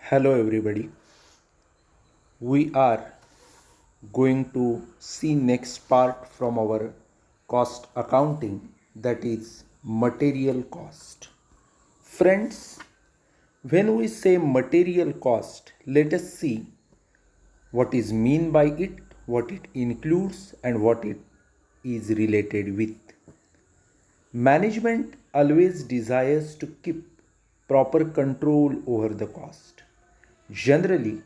Hello, everybody. We are going to see next part from our cost accounting, that is material cost. Friends, when we say material cost, let us see what is mean by it, what it includes, and what it is related with. Management always desires to keep proper control over the cost. Generally,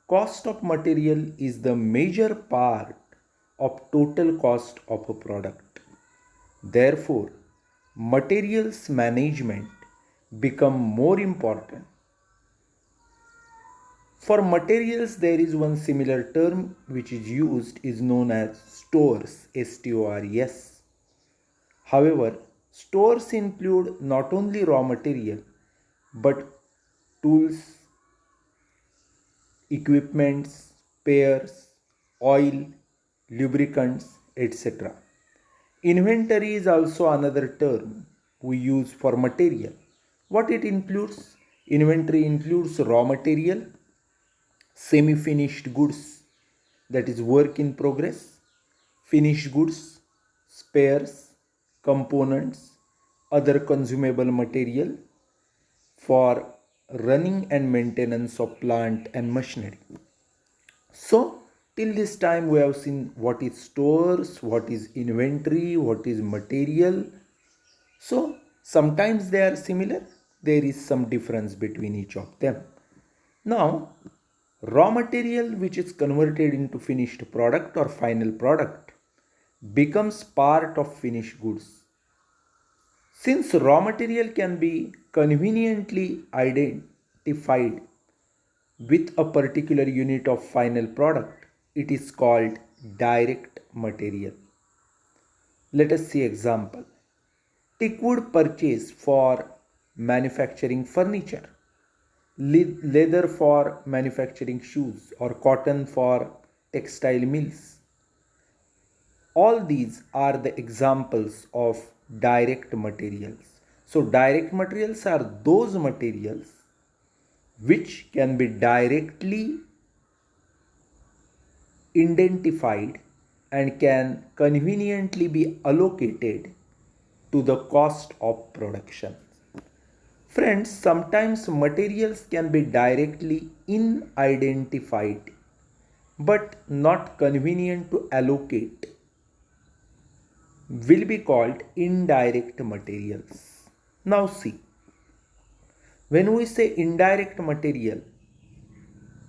cost of material is the major part of total cost of a product. Therefore, materials management become more important. For materials, there is one similar term which is used is known as stores, STORES. However, stores include not only raw material but tools, equipments, spares, oil, lubricants, etc. Inventory is also another term we use for material. What it includes? Inventory includes raw material, semi finished goods, that is work in progress, finished goods, spares, components, other consumable material for running and maintenance of plant and machinery. So, till this time, we have seen what is stores, what is inventory, what is material. So, sometimes they are similar, there is some difference between each of them. Now, raw material which is converted into finished product or final product becomes part of finished goods. Since raw material can be conveniently identified with a particular unit of final product, it is called direct material. Let us see example. Teakwood purchase for manufacturing furniture, leather for manufacturing shoes, or cotton for textile mills. All these are the examples of direct materials. So direct materials are those materials which can be directly identified and can conveniently be allocated to the cost of production. Friends, sometimes materials can be directly identified but not convenient to allocate, will be called indirect materials. Now see, when we say indirect material,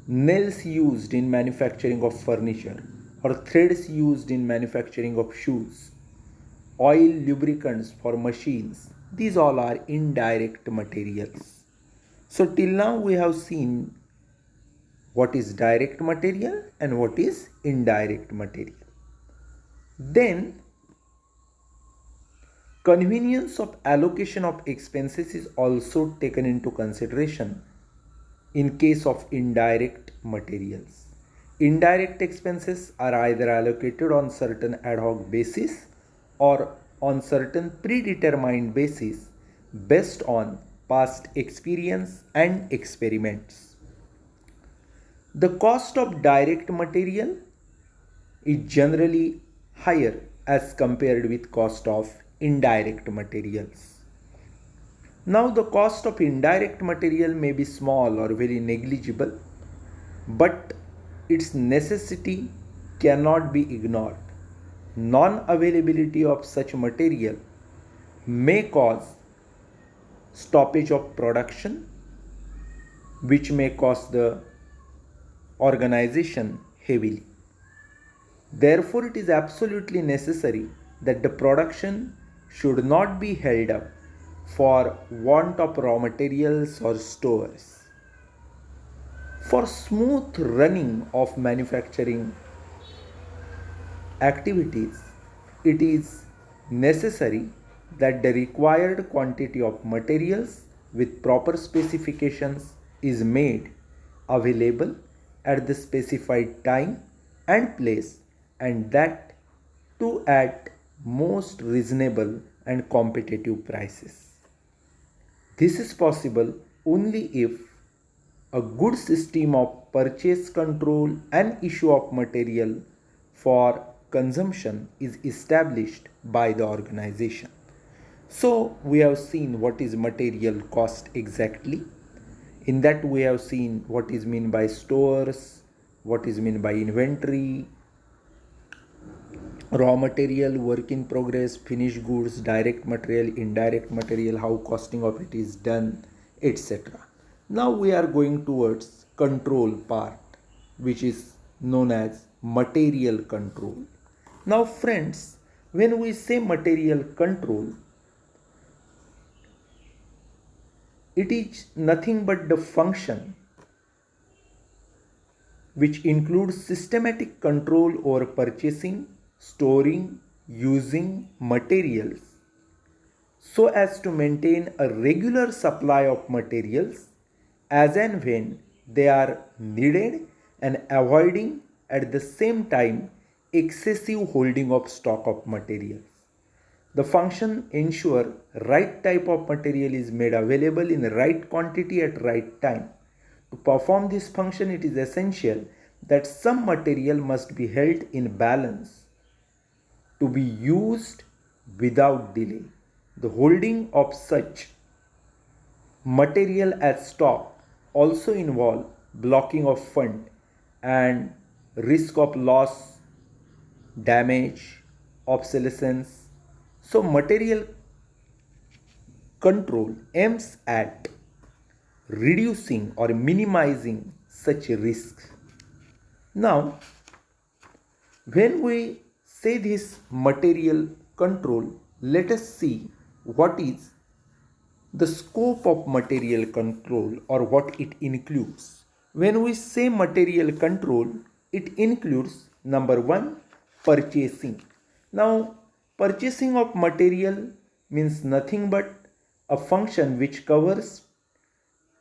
nails used in manufacturing of furniture or threads used in manufacturing of shoes, oil lubricants for machines, these all are indirect materials. So till now we have seen what is direct material and what is indirect material. Then convenience of allocation of expenses is also taken into consideration in case of indirect materials. Indirect expenses are either allocated on certain ad hoc basis or on certain predetermined basis based on past experience and experiments. The cost of direct material is generally higher as compared with cost of indirect materials. Now the cost of indirect material may be small or very negligible, but its necessity cannot be ignored. Non-availability of such material may cause stoppage of production, which may cost the organization heavily. Therefore, it is absolutely necessary that the production should not be held up for want of raw materials or stores. For smooth running of manufacturing activities, it is necessary that the required quantity of materials with proper specifications is made available at the specified time and place, and that too at most reasonable and competitive prices. This is possible only if a good system of purchase control and issue of material for consumption is established by the organization. So, we have seen what is material cost exactly. In that, we have seen what is meant by stores, what is meant by inventory, raw material, work in progress, finished goods, direct material, indirect material, how costing of it is done, etc. Now we are going towards control part, which is known as material control. Now friends, when we say material control, it is nothing but the function which includes systematic control over purchasing, storing, using materials so as to maintain a regular supply of materials as and when they are needed and avoiding at the same time excessive holding of stock of materials. The function ensure right type of material is made available in right quantity at right time. To perform this function, it is essential that some material must be held in balance to be used without delay. The holding of such material as stock also involve blocking of fund and risk of loss, damage, obsolescence. So material control aims at reducing or minimizing such risks. Now, when we say this material control, let us see what is the scope of material control or what it includes. When we say material control, it includes number one, purchasing. Now, purchasing of material means nothing but a function which covers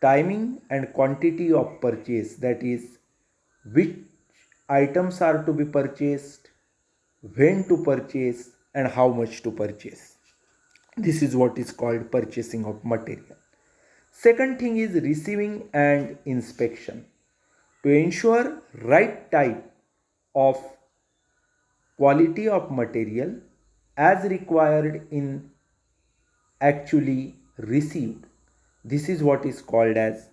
timing and quantity of purchase, that is, which items are to be purchased, when to purchase, and how much to purchase. This is what is called purchasing of material. Second thing is receiving and inspection. To ensure right type of quality of material as required in actually received. This is what is called as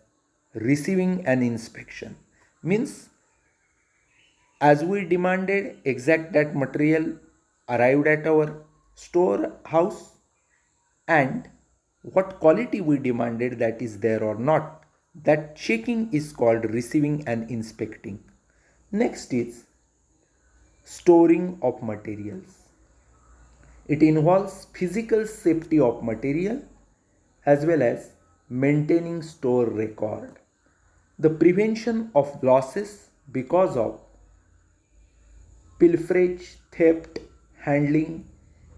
receiving and inspection. Means as we demanded exact that material arrived at our storehouse and what quality we demanded that is there or not. That checking is called receiving and inspecting. Next is storing of materials. It involves physical safety of material as well as maintaining store record. The prevention of losses because of pilferage, theft, handling,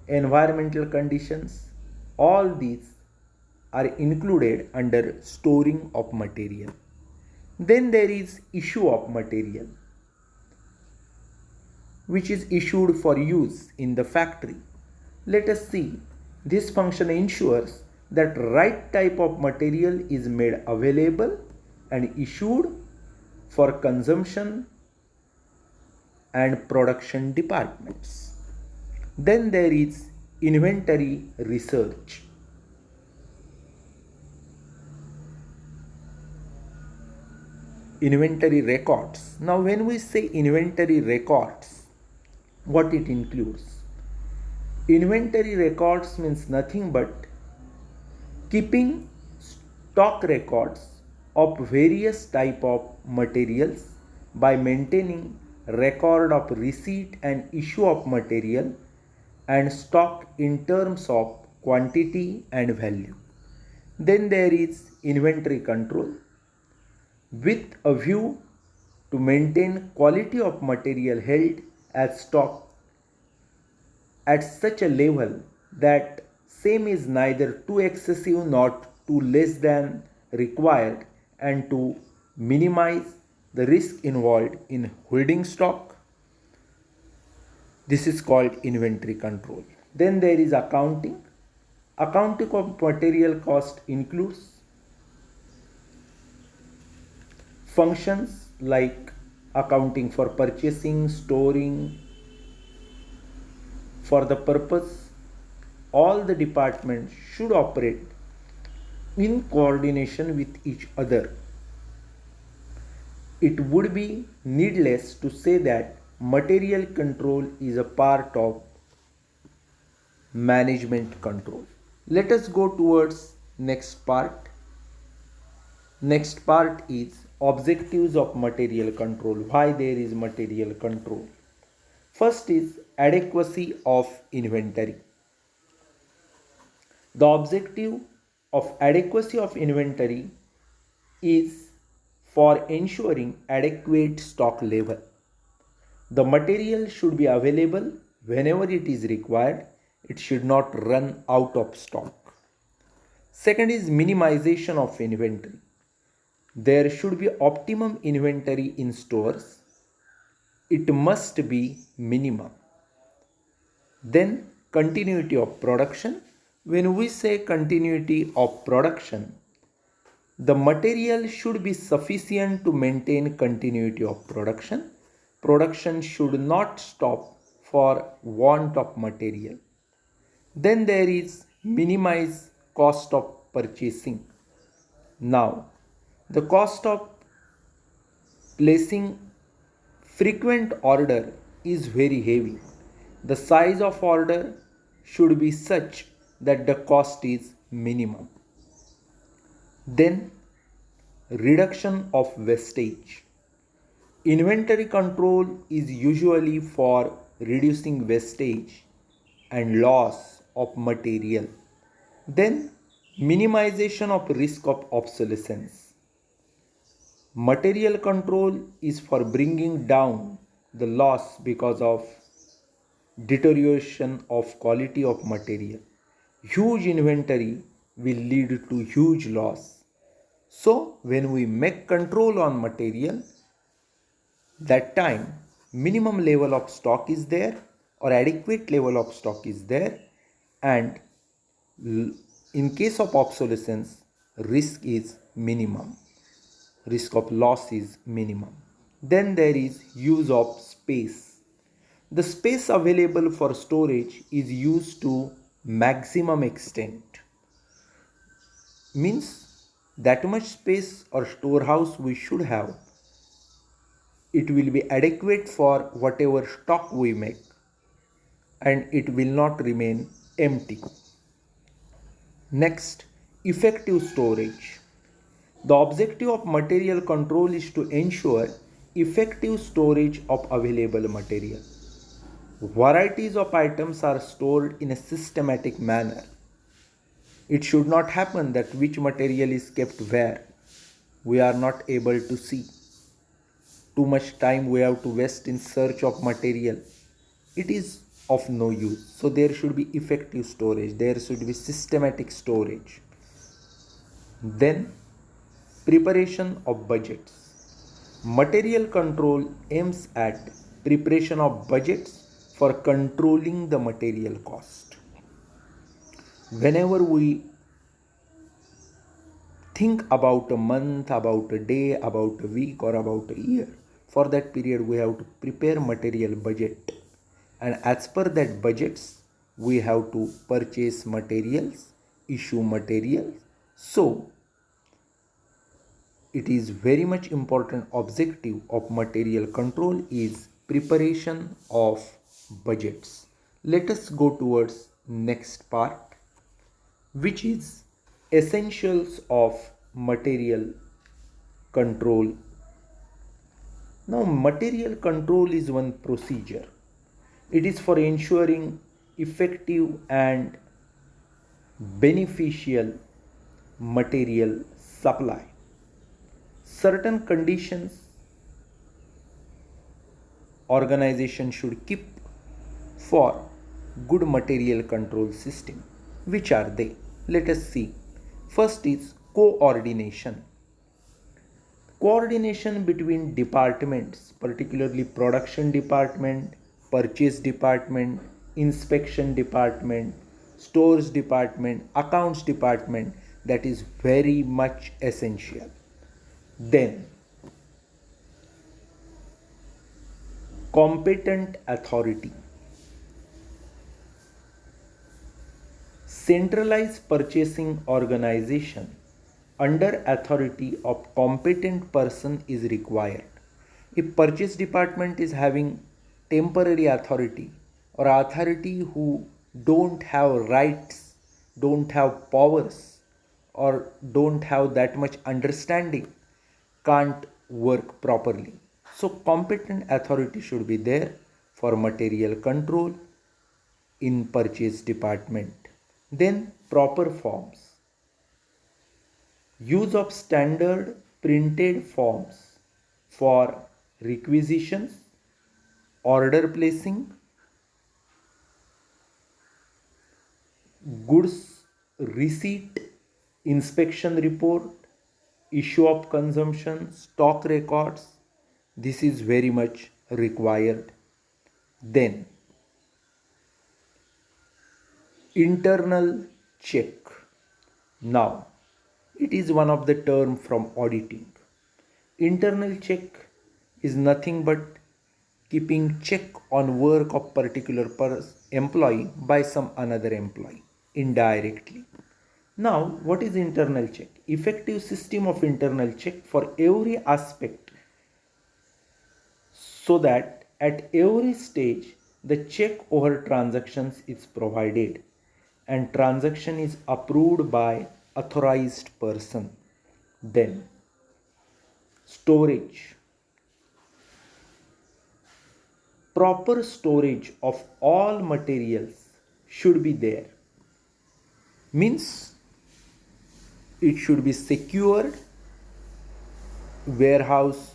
environmental conditions, all these are included under storing of material. Then there is issue of material, which is issued for use in the factory. Let us see. This function ensures that right type of material is made available and issued for consumption and production departments. Then there is inventory research. Inventory records. Now when we say inventory records, what it includes? Inventory records means nothing but keeping stock records of various type of materials by maintaining record of receipt and issue of material and stock in terms of quantity and value. Then there is inventory control with a view to maintain quality of material held as stock at such a level that same is neither too excessive nor too less than required and to minimize the risk involved in holding stock. This is called inventory control. Then there is accounting. Accounting of material cost includes Functions like accounting for purchasing, storing, for the purpose, all the departments should operate in coordination with each other. It would be needless to say that material control is a part of management control. Let us go towards next part. Next part is objectives of material control. Why there is material control? First is adequacy of inventory. The objective of adequacy of inventory is for ensuring adequate stock level. The material should be available whenever it is required. It should not run out of stock. Second is minimization of inventory. There should be optimum inventory in stores. It must be minimum. Then continuity of production. When we say continuity of production, the material should be sufficient to maintain continuity of production. Production should not stop for want of material. Then there is minimize cost of purchasing. Now, the cost of placing frequent order is very heavy. The size of order should be such that the cost is minimum. Then reduction of wastage. Inventory control is usually for reducing wastage and loss of material. Then minimization of risk of obsolescence. Material control is for bringing down the loss because of deterioration of quality of material. Huge inventory will lead to huge loss. So when we make control on material, that time minimum level of stock is there or adequate level of stock is there, and in case of obsolescence, risk is minimum. Risk of loss is minimum. Then there is use of space. The space available for storage is used to maximum extent. Means that much space or storehouse we should have. It will be adequate for whatever stock we make, and it will not remain empty. Next, effective storage. The objective of material control is to ensure effective storage of available material. Varieties of items are stored in a systematic manner. It should not happen that which material is kept where. We are not able to see. Too much time we have to waste in search of material. It is of no use. So there should be effective storage. There should be systematic storage. Then preparation of budgets. Material control aims at preparation of budgets for controlling the material cost. Whenever we think about a month, about a day, about a week, or about a year, for that period we have to prepare material budget, and as per that budgets we have to purchase materials, issue materials. So it is very much important objective of material control is preparation of budgets. Let us go towards next part, which is essentials of material control. Now, material control is one procedure. It is for ensuring effective and beneficial material supply. Certain conditions organization should keep for good material control system. Which are they? Let us see. First is coordination. Coordination between departments, particularly production department, purchase department, inspection department, stores department, accounts department, that is very much essential. Then Competent authority. Centralized purchasing organization under authority of competent person is required. If purchase department is having temporary authority or authority who don't have rights, don't have powers, or don't have that much understanding, can't work properly. So competent authority should be there for material control in purchase department. Then proper forms. Use of standard printed forms for requisitions, order placing, goods receipt, inspection report, issue of consumption, stock records. This is very much required. Then internal check. Now it is one of the term from auditing. Internal check is nothing but keeping check on work of particular employee by some another employee indirectly. Now, what is internal check? Effective system of internal check for every aspect, so that at every stage the check over transactions is provided and transaction is approved by authorized person. Then storage. Proper storage of all materials should be there. Means it should be secured. Warehouse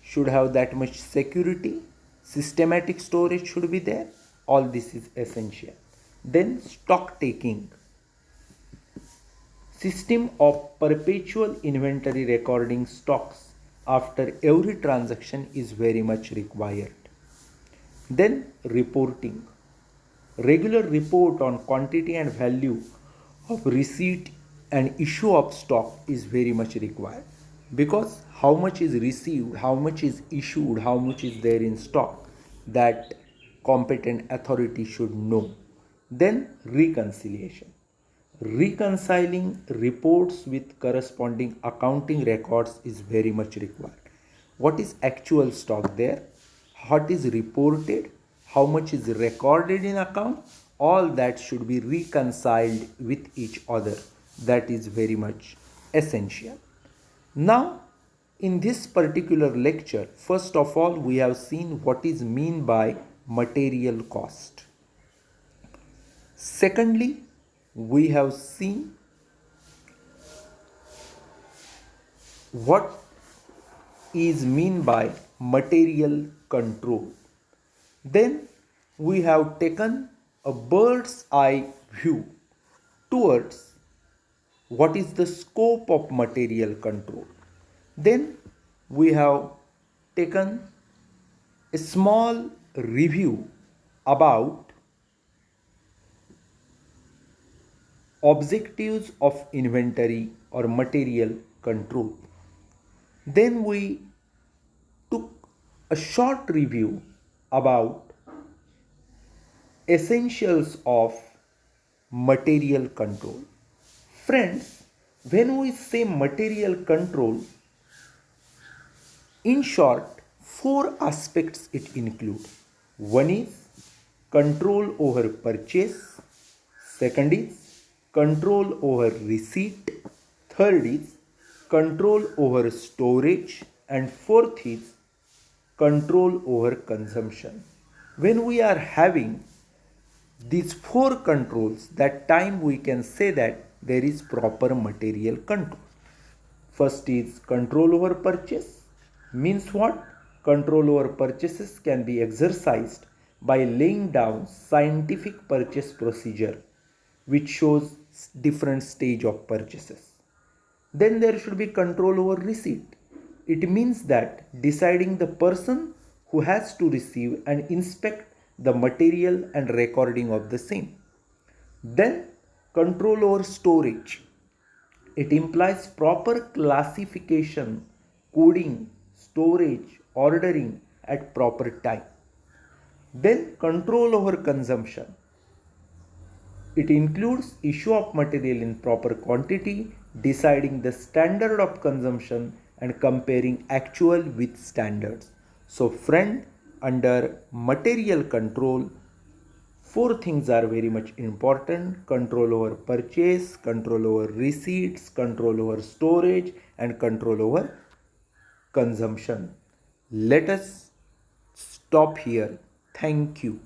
should have that much security. Systematic storage should be there. All this is essential. Then stock taking. System of perpetual inventory recording stocks after every transaction is very much required. Then reporting. Regular report on quantity and value of receipt and issue of stock is very much required, because how much is received, how much is issued, how much is there in stock, that competent authority should know. Then reconciliation. Reconciling reports with corresponding accounting records is very much required. What is actual stock there? What is reported? How much is recorded in account? All that should be reconciled with each other. That is very much essential. Now, in this particular lecture, first of all, we have seen what is meant by material cost. Secondly, we have seen what is meant by material control. Then we have taken a bird's eye view towards what is the scope of material control. Then we have taken a small review about objectives of inventory or material control. Then we took a short review about essentials of material control. Friends, when we say material control, in short, 4 aspects it includes. One is control over purchase. Second is control over receipt. Third is control over storage. And fourth is control over consumption. When we are having these 4 controls, that time we can say that there is proper material control. First is control over purchase. Means what? Control over purchases can be exercised by laying down scientific purchase procedure which shows different stage of purchases. Then there should be control over receipt. It means that deciding the person who has to receive and inspect the material and recording of the same. Then control over storage. It implies proper classification, coding, storage, ordering at proper time. Then control over consumption. It includes issue of material in proper quantity, deciding the standard of consumption and comparing actual with standards. So friend, under material control, four things are very much important: control over purchase, control over receipts, control over storage, and control over consumption. Let us stop here. Thank you.